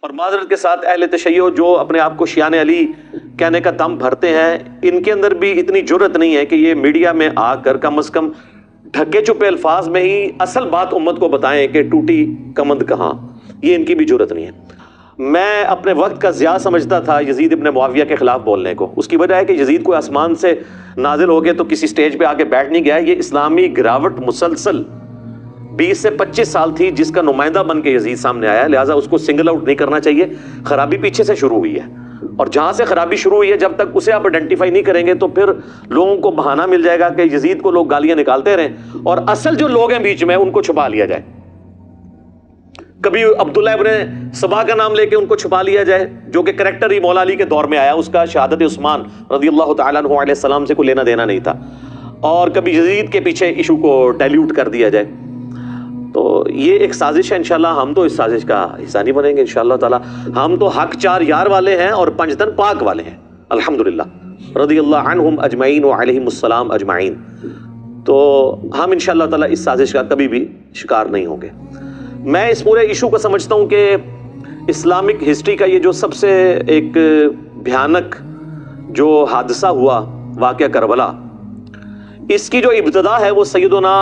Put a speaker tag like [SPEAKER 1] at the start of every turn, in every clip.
[SPEAKER 1] اور معذرت کے ساتھ اہل تشیع جو اپنے آپ کو شیعان علی کہنے کا دم بھرتے ہیں، ان کے اندر بھی اتنی جرت نہیں ہے کہ یہ میڈیا میں آ کر کم از کم ڈھکے چھپے الفاظ میں ہی اصل بات امت کو بتائیں کہ ٹوٹی کمند کہاں. یہ ان کی بھی جرت نہیں ہے. میں اپنے وقت کا ضیاع سمجھتا تھا یزید ابن معاویہ کے خلاف بولنے کو. اس کی وجہ ہے کہ یزید کوئی آسمان سے نازل ہو کے تو کسی سٹیج پہ آ کے بیٹھ نہیں گیا. یہ اسلامی گراوٹ مسلسل 20 سے 25 سال تھی جس کا نمائندہ بن کے یزید سامنے آیا، لہٰذا اس کو سنگل آؤٹ نہیں کرنا چاہیے. خرابی پیچھے سے شروع ہوئی ہے، اور جہاں سے خرابی شروع ہوئی ہے جب تک اسے آپ آئیڈینٹیفائی نہیں کریں گے تو پھر لوگوں کو بہانہ مل جائے گا کہ یزید کو لوگ گالیاں نکالتے رہیں اور اصل جو لوگ ہیں بیچ میں ان کو چھپا لیا جائے. کبھی عبداللہ ابن سبا کا نام لے کے ان کو چھپا لیا جائے، جو کہ کریکٹر ہی مولا علی کے دور میں آیا، اس کا شہادت عثمان رضی اللہ تعالیٰ عنہ علیہ السلام سے کوئی لینا دینا نہیں تھا. اور کبھی یزید کے پیچھے ایشو کو ڈائلیوٹ کر دیا جائے. تو یہ ایک سازش ہے. انشاءاللہ ہم تو اس سازش کا حصہ نہیں بنیں گے انشاءاللہ تعالی. ہم تو حق چار یار والے ہیں اور پنجتن پاک والے ہیں الحمدللہ رضی اللہ عنہم اجمعین وعلیہم السلام اجمعین. تو ہم انشاءاللہ تعالی اس سازش کا کبھی بھی شکار نہیں ہوں گے. میں اس پورے ایشو کو سمجھتا ہوں کہ اسلامک ہسٹری کا یہ جو سب سے ایک بھیانک جو حادثہ ہوا واقعہ کربلا، اس کی جو ابتدا ہے وہ سیدنا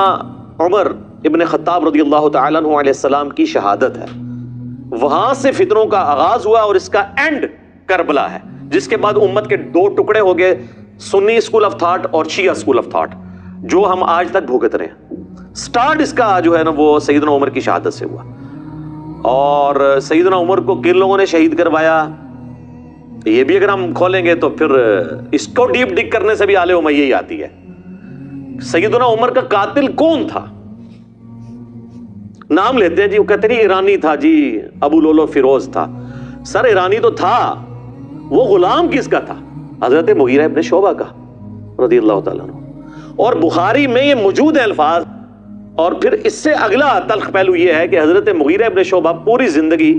[SPEAKER 1] عمر ابن خطاب رضی اللہ تعالیٰ عنہ علیہ السلام کی شہادت ہے. وہاں سے فتنوں کا آغاز ہوا اور اس کا اینڈ کربلا ہے، جس کے بعد امت کے دو ٹکڑے ہو گئے، سنی اسکول آف تھاٹ اور شیعہ اسکول آف تھاٹ، جو ہم آج تک بھوگت رہے ہیں. سٹارٹ اس کا جو ہے نا وہ سیدنا عمر کی شہادت سے ہوا. اور سیدنا عمر کو کن لوگوں نے شہید کروایا، یہ بھی اگر ہم کھولیں گے تو پھر اس کو ڈیپ ڈگ کرنے سے بھی آل امیہ ہی آتی ہے. سیدنا عمر کا قاتل کون تھا؟ نام لیتے ہیں جی، وہ کہتے ہیں ایرانی تھا جی، ابو لولو فیروز تھا. سر ایرانی تو تھا، وہ غلام کس کا تھا؟ حضرت مغیرہ ابن شعبہ کا رضی اللہ تعالیٰ عنہ. اور بخاری میں یہ موجود ہے الفاظ. اور پھر اس سے اگلا تلخ پہلو یہ ہے کہ حضرت مغیرہ ابن شعبہ پوری زندگی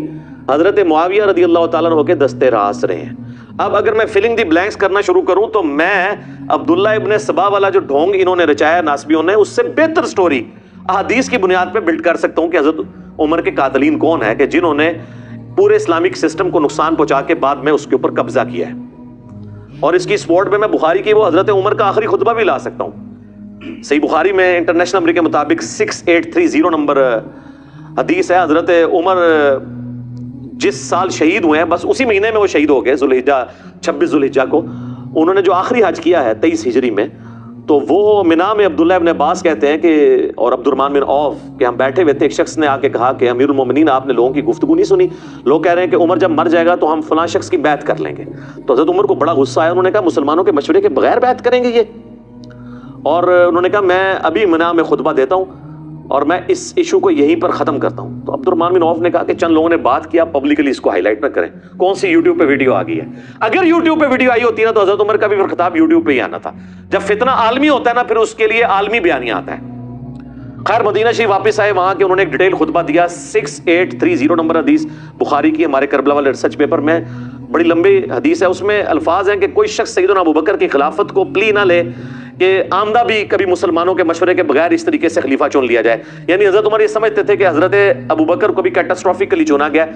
[SPEAKER 1] حضرت معاویہ رضی اللہ تعالیٰ عنہ کے دستے راس رہے ہیں. اب اگر میں فلنگ دی بلینکس کرنا شروع کروں تو میں عبداللہ ابن سبا والا جو ڈھونگ انہوں نے رچایا ناسبیوں نے، اس سے بہتر سٹوری احادیث کی بنیاد پہ بلڈ کر سکتا ہوں کہ حضرت عمر کے قاتلین کون ہیں، کہ جنہوں نے پورے اسلامک سسٹم کو نقصان پہنچا کے بعد میں اس کے اوپر قبضہ کیا ہے. اور اس کی سپورٹ میں بخاری کی وہ حضرت عمر کا آخری خطبہ بھی لا سکتا ہوں. صحیح بخاری میں انٹرنیشنل نمبر کے مطابق 6830 نمبر حدیث ہے. حضرت عمر جس سال شہید ہوئے ہیں بس اسی مہینے میں وہ شہید ہو گئے، 26 ذوالحجہ کو. انہوں نے جو آخری حج کیا ہے 23 ہجری میں، تو وہ مینا میں عبداللہ ابن عباس کہتے ہیں کہ اور عبد الرحمن بن عوف کہ ہم بیٹھے ہوئے تھے، ایک شخص نے آ کے کہا کہ امیر المومنین آپ نے لوگوں کی گفتگو نہیں سنی، لوگ کہہ رہے ہیں کہ عمر جب مر جائے گا تو ہم فلاں شخص کی بیعت کر لیں گے. تو حضرت عمر کو بڑا غصہ آیا، انہوں نے کہا مسلمانوں کے مشورے کے بغیر بیعت کریں گے یہ؟ اور انہوں نے کہا میں ابھی منا میں خطبہ دیتا ہوں اور میں اس ایشو کو یہیں پر ختم کرتا ہوں. تو عبد الرحمن بن عوف نے کہا کہ چند لوگوں نے بات کیا، پبلکلی اس کو ہائی لائٹ نہ کریں. کون سی یوٹیوب پہ ویڈیو آ گئی ہے؟ اگر یوٹیوب پہ ویڈیو آئی ہوتی ہے نا تو حضرت عمر کا بھی خطاب یوٹیوب پہ ہی آنا تھا. جب فتنہ عالمی ہوتا ہے نا پھر اس کے لیے عالمی بیانیہ آتا ہے. خیر مدینہ شریف واپس آئے، وہاں کے انہوں نے ایک ڈیٹیل خطبہ دیا. 6830 نمبر حدیث بخاری کی، ہمارے کربلا والے ریسرچ پیپر میں بڑی لمبی حدیث ہے. اس میں الفاظ ہیں کہ کوئی شخص سیدنا ابوبکر کی خلافت کو پلی نہ لے کہ آمدہ بھی کبھی مسلمانوں کے مشورے کے بغیر اس طریقے سے خلیفہ چن لیا جائے. یعنی حضرت عمر یہ سمجھتے تھے کہ حضرت ابوبکر کو بھی کیٹاسٹروفکلی چنا گیا،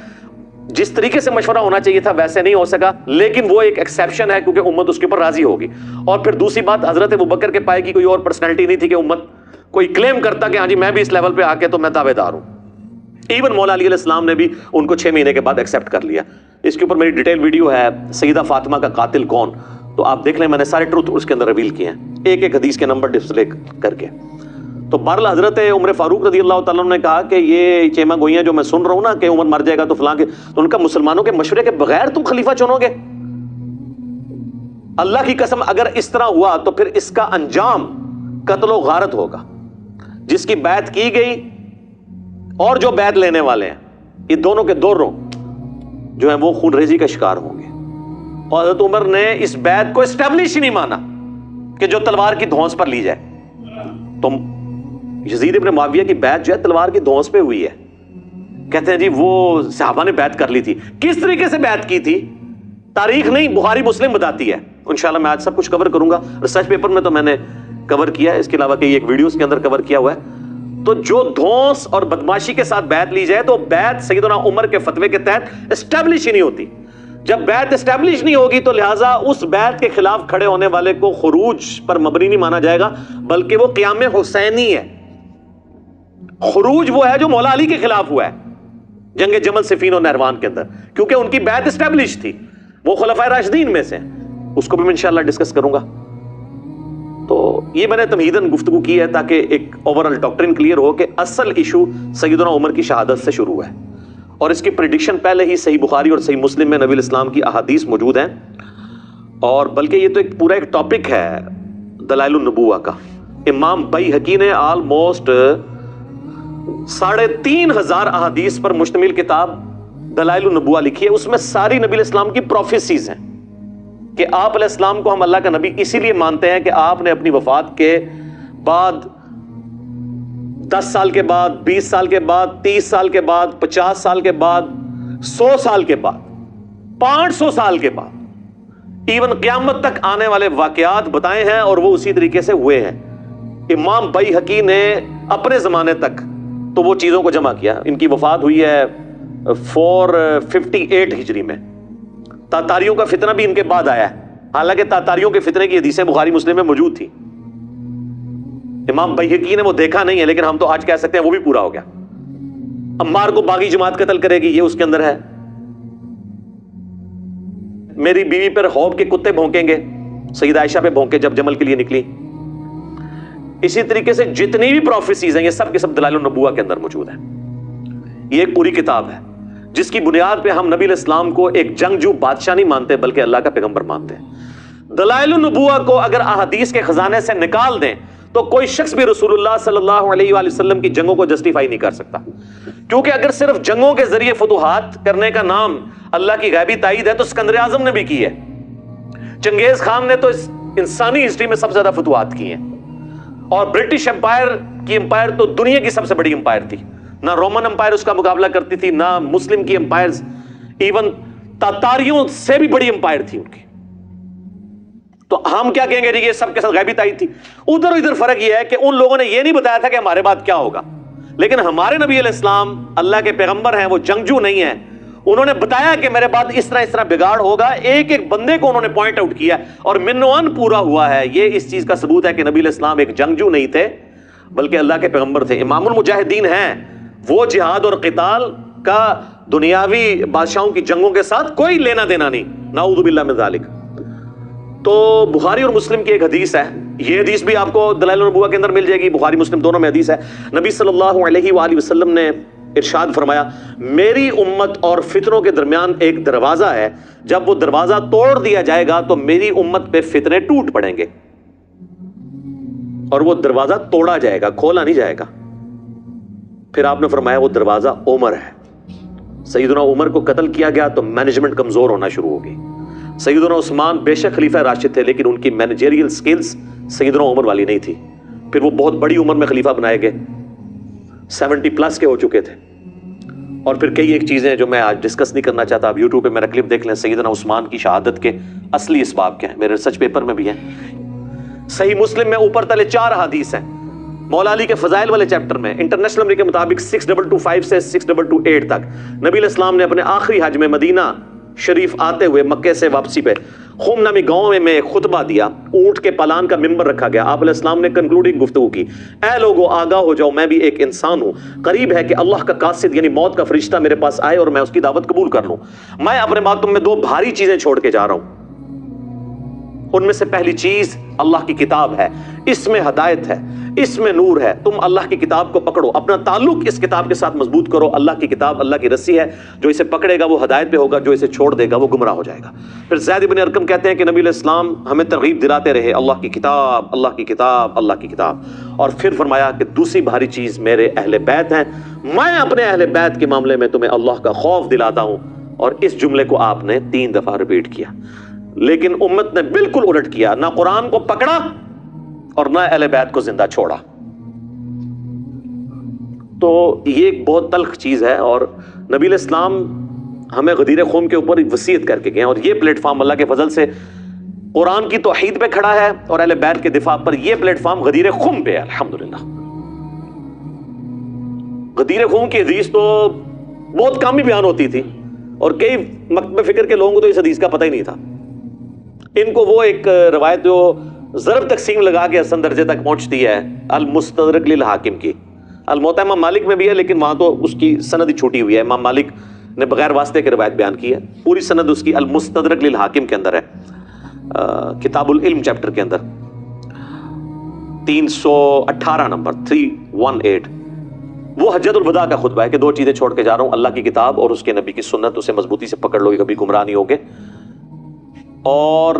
[SPEAKER 1] جس طریقے سے مشورہ ہونا چاہیے تھا ویسے نہیں ہو سکا، لیکن وہ ایک ایکسیپشن ہے کیونکہ امت اس کے اوپر راضی ہوگی. اور پھر دوسری بات، حضرت ابوبکر کے پائے کی کوئی اور پرسنالٹی نہیں تھی کہ امت کوئی کلیم کرتا کہ ہاں جی میں بھی اس لیول پہ آ کے تو میں تابع دار ہوں. ایون مولا علی علیہ السلام نے بھی ان کو 6 مہینے کے بعد ایکسیپٹ کر لیا. اس کے اوپر میری ڈیٹیل ویڈیو ہے، سیدہ فاطمہ کا قاتل کون، تو آپ دیکھ لیں، میں نے سارے ٹروتھ اس کے اندر ریویل کیے ہیں ایک ایک حدیث کے نمبر ڈسپلے کر کے. تو بہرحال حضرت عمر فاروق رضی اللہ تعالیٰ عنہ نے کہا کہ یہ چیما گوئیاں جو میں سن رہا ہوں نا کہ عمر مر جائے گا تو فلاں کے، تو ان کا مسلمانوں کے مشورے کے بغیر تم خلیفہ چنو گے؟ اللہ کی قسم اگر اس طرح ہوا تو پھر اس کا انجام قتل و غارت ہوگا. جس کی بیعت کی گئی اور جو بیعت لینے والے ہیں، یہ دونوں کے دونوں جو ہیں وہ خون ریزی کا شکار ہوں گے. اور حضرت عمر نے اس بیعت کو اسٹیبلش ہی نہیں مانا کہ جو تلوار کی دھونس پر لی جائے. تو یزید ابن معاویہ کی بیعت جو ہے تلوار کی دھونس پہ ہوئی ہے. کہتے ہیں جی وہ صحابہ نے بیعت کر لی تھی. کس طریقے سے بیعت کی تھی تاریخ نہیں، بخاری مسلم بتاتی ہے. انشاءاللہ میں آج سب کچھ کور کروں گا. ریسرچ پیپر میں تو میں نے کور کیا ہے، اس کے علاوہ کئی ایک ویڈیوز کے اندر کور کیا ہوا ہے. تو جو دھونس اور بدماشی کے ساتھ بیعت لی جائے تو بیعت سیدنا عمر کے فتوے کے تحت اسٹیبلش ہی نہیں ہوتی. جب بیعت اسٹیبلش نہیں ہوگی تو لہٰذا اس بیعت کے خلاف کھڑے ہونے والے کو خروج پر مبنی نہیں مانا جائے گا، بلکہ وہ قیام حسینی ہے. خروج وہ ہے جو مولا علی کے خلاف ہوا ہے جنگ جمل صفین اور نہروان کے اندر، کیونکہ ان کی بیعت اسٹیبلش تھی، وہ خلفائے راشدین میں سے ہیں. اس کو بھی میں انشاءاللہ ڈسکس کروں گا. تو یہ میں نے تمہیداً گفتگو کی ہے تاکہ ایک اوورال ڈاکٹرن کلیئر ہو کہ اصل ایشو سیدنا عمر کی شہادت سے شروع ہے، اور اس کی پریڈکشن پہلے ہی صحیح بخاری اور صحیح مسلم میں نبی الاسلام کی احادیث موجود ہیں. اور بلکہ یہ تو ایک پورا ایک ٹاپک ہے دلائل النبوہ کا. امام بیہقی نے آلموسٹ 3,500 احادیث پر مشتمل کتاب دلائل النبوہ لکھی ہے. اس میں ساری نبی الاسلام کی پروفیسیز ہیں کہ آپ علیہ السلام کو ہم اللہ کا نبی اسی لیے مانتے ہیں کہ آپ نے اپنی وفات کے بعد 10 سال کے بعد، 20 سال کے بعد، 30 سال کے بعد، 50 سال کے بعد، 100 سال کے بعد، 500 سال کے بعد، ایون قیامت تک آنے والے واقعات بتائے ہیں، اور وہ اسی طریقے سے ہوئے ہیں. امام بیہقی نے اپنے زمانے تک تو وہ چیزوں کو جمع کیا. ان کی وفات ہوئی ہے 458 ہجری میں. تاتاریوں کا فتنہ بھی ان کے بعد آیا ہے، حالانکہ تاتاریوں کے فتنے کی حدیثیں بخاری مسلم میں موجود تھی. امام بیہقی نے وہ دیکھا نہیں ہے، لیکن ہم تو آج کہہ سکتے ہیں وہ بھی پورا ہو گیا. عمار کو باغی جماعت قتل کرے گی، یہ اس کے اندر ہے. میری بیوی پر خوف کے کتے بھونکیں گے، سیدہ عائشہ پہ بھونکے جب جمل کے لیے نکلی. اسی طریقے سے جتنی بھی پروفیسیز ہیں یہ سب کے سب دلائل النبوہ کے اندر موجود ہیں. یہ ایک پوری کتاب ہے جس کی بنیاد پہ ہم نبی علیہ السلام کو ایک جنگجو بادشاہ نہیں مانتے بلکہ اللہ کا پیغمبر مانتے ہیں. دلائل النبوہ کو اگر احادیث کے خزانے سے نکال دیں تو کوئی شخص بھی رسول اللہ صلی اللہ علیہ وآلہ وسلم کی جنگوں کو جسٹیفائی نہیں کر سکتا. کیونکہ اگر صرف جنگوں کے ذریعے فتوحات کرنے کا نام اللہ کی غیبی تائید ہے تو اسکندر اعظم نے بھی کی ہے. چنگیز خان نے تو انسانی ہسٹری میں سب سے زیادہ فتوحات کی ہیں، اور برٹش امپائر تو دنیا کی سب سے بڑی امپائر تھی. نہ رومن امپائر اس کا مقابلہ کرتی تھی، نہ مسلم کی امپائرز، ایون تاتاریوں سے بھی بڑی امپائر تھی ان کی. تو ہم کیا کہیں گے جی یہ سب کے ساتھ غیبی تائید تھی. ادھر فرق یہ ہے کہ ان لوگوں نے یہ نہیں بتایا تھا کہ ہمارے بعد کیا ہوگا، لیکن ہمارے نبی علیہ السلام اللہ کے پیغمبر ہیں، وہ جنگجو نہیں ہیں. انہوں نے بتایا کہ میرے بعد اس طرح بگاڑ ہوگا. ایک ایک بندے کو انہوں نے پوائنٹ آؤٹ کیا اور منوان پورا ہوا ہے. یہ اس چیز کا ثبوت ہے کہ نبی علیہ السلام ایک جنگجو نہیں تھے بلکہ اللہ کے پیغمبر تھے. امام المجاہدین ہیں. وہ جہاد اور قتال کا دنیاوی بادشاہوں کی جنگوں کے ساتھ کوئی لینا دینا نہیں، نعوذ باللہ من ذالک. تو بخاری اور مسلم کی ایک حدیث ہے، یہ حدیث بھی آپ کو دلائل النبوہ کے اندر مل جائے گی، بخاری مسلم دونوں میں حدیث ہے. نبی صلی اللہ علیہ وآلہ وسلم نے ارشاد فرمایا، میری امت اور فتنوں کے درمیان ایک دروازہ ہے، جب وہ دروازہ توڑ دیا جائے گا تو میری امت پہ فتنے ٹوٹ پڑیں گے. اور وہ دروازہ توڑا جائے گا، کھولا نہیں جائے گا. پھر آپ نے فرمایا وہ دروازہ عمر ہے. سیدنا عمر کو قتل کیا گیا تو مینجمنٹ کمزور ہونا شروع ہو گئی. سیدنا عثمان بے شک خلیفہ راشد تھے لیکن ان کی مینیجریل سکلز سیدنا عمر والی نہیں تھی. پھر وہ بہت بڑی عمر میں خلیفہ بنائے گئے، 70+ کے ہو چکے تھے. اور پھر کئی ایک چیزیں جو میں آج ڈسکس نہیں کرنا چاہتا، آپ یوٹیوب پہ میرا کلپ دیکھ لیں. سیدنا عثمان کی شہادت کے اصلی اسباب کیا ہیں، میرے ریسرچ پیپر میں بھی ہیں. صحیح مسلم میں اوپر تلے 4 حدیث ہیں. مولا علی کے فضائل والے چیپٹر میں انٹرنیشنل نمبر کے مطابق 6225 سے 6228 تک نبی علیہ السلام نے اپنے آخری حج میں مدینہ شریف آتے ہوئے مکے سے واپسی پہ خم نامی گاؤں میں ایک خطبہ دیا. اونٹ کے پالان کا ممبر رکھا گیا. آپ علیہ السلام نے کنکلوڈنگ گفتگو کی، اے لوگو آگاہ ہو جاؤ، میں بھی ایک انسان ہوں. قریب ہے کہ اللہ کا قاصد یعنی موت کا فرشتہ میرے پاس آئے اور میں اس کی دعوت قبول کر لوں. میں اپنے بعد تم میں 2 بھاری چیزیں چھوڑ کے جا رہا ہوں. ان میں سے پہلی چیز اللہ کی کتاب ہے، اس میں ہدایت ہے، اس میں نور ہے. تم اللہ کی کتاب کو پکڑو، اپنا تعلق اس کتاب کے ساتھ مضبوط کرو. اللہ کی کتاب اللہ کی رسی ہے، جو اسے پکڑے گا وہ ہدایت پہ ہوگا، جو اسے چھوڑ دے گا وہ گمراہ ہو جائے گا. پھر زید بن ارقم کہتے ہیں کہ نبی علیہ السلام ہمیں ترغیب دلاتے رہے، اللہ کی کتاب، اللہ کی کتاب، اللہ کی کتاب. اور پھر فرمایا کہ دوسری بھاری چیز میرے اہل بیت ہیں، میں اپنے اہل بیت کے معاملے میں تمہیں اللہ کا خوف دلاتا ہوں. اور اس جملے کو آپ نے 3 دفعہ ریپیٹ کیا. لیکن امت نے بالکل الٹ کیا، نہ قرآن کو پکڑا اور نہ اہل بیت کو زندہ چھوڑا. تو یہ ایک بہت تلخ چیز ہے. اور نبی علیہ السلام ہمیں غدیر خم کے اوپر ایک وصیت کر کے گئے، اور یہ پلیٹ فارم اللہ کے فضل سے قرآن کی توحید پہ کھڑا ہے اور اہل بیت کے دفاع پر یہ پلیٹ فارم غدیر خم پہ ہے الحمدللہ. غدیر خون کی حدیث تو بہت کم ہی بیان ہوتی تھی، اور کئی مکتب فکر کے لوگوں کو تو اس حدیث کا پتہ ہی نہیں تھا. ان کو وہ ایک روایت جو ضرب تقسیم لگا کے حسن درجے تک پہنچتی ہے المستدرک للحاکم کی، الموطا امام مالک میں بھی ہے لیکن وہاں تو اس کی سند ہی چھوٹی ہوئی ہے. امام مالک نے بغیر واسطے کے روایت بیان کی ہے، پوری سند اس کی المستدرک للحاکم کے اندر ہے، کتاب العلم چیپٹر کے اندر 318 نمبر 318. وہ حجۃ الوداع کا خطبہ ہے کہ 2 چیزیں چھوڑ کے جا رہا ہوں، اللہ کی کتاب اور اس کے نبی کی سنت، اسے مضبوطی سے پکڑ لو گے کبھی گمراہ نہیں ہوگے. اور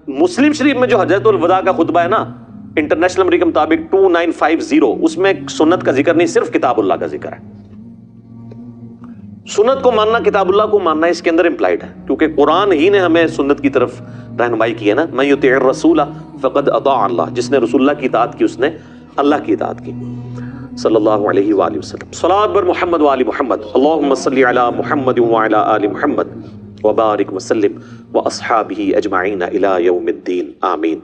[SPEAKER 1] مسلم شریف میں جو حجۃ الوداع کا خطبہ ہے نا، انٹرنیشنل نمبر کے مطابق 2950، اس میں سنت کا ذکر نہیں، صرف کتاب اللہ کا ذکر ہے. سنت کو ماننا، کتاب اللہ کو ماننا اس کے اندر امپلائڈ ہے، کیونکہ قرآن ہی نے ہمیں سنت کی طرف رہنمائی کی ہے نا. من یطیع الرسول فقد اطاع اللہ، جس نے رسول اللہ کی اطاعت کی اس نے اللہ کی اطاعت کی، صلی اللہ علیہ وآلہ وسلم. صلاۃ بر محمد وآل محمد، اللہم صلی علی محمد وعلی آل محمد وبارک وسلم واصحابہ اجمعین الی یوم الدین، آمین.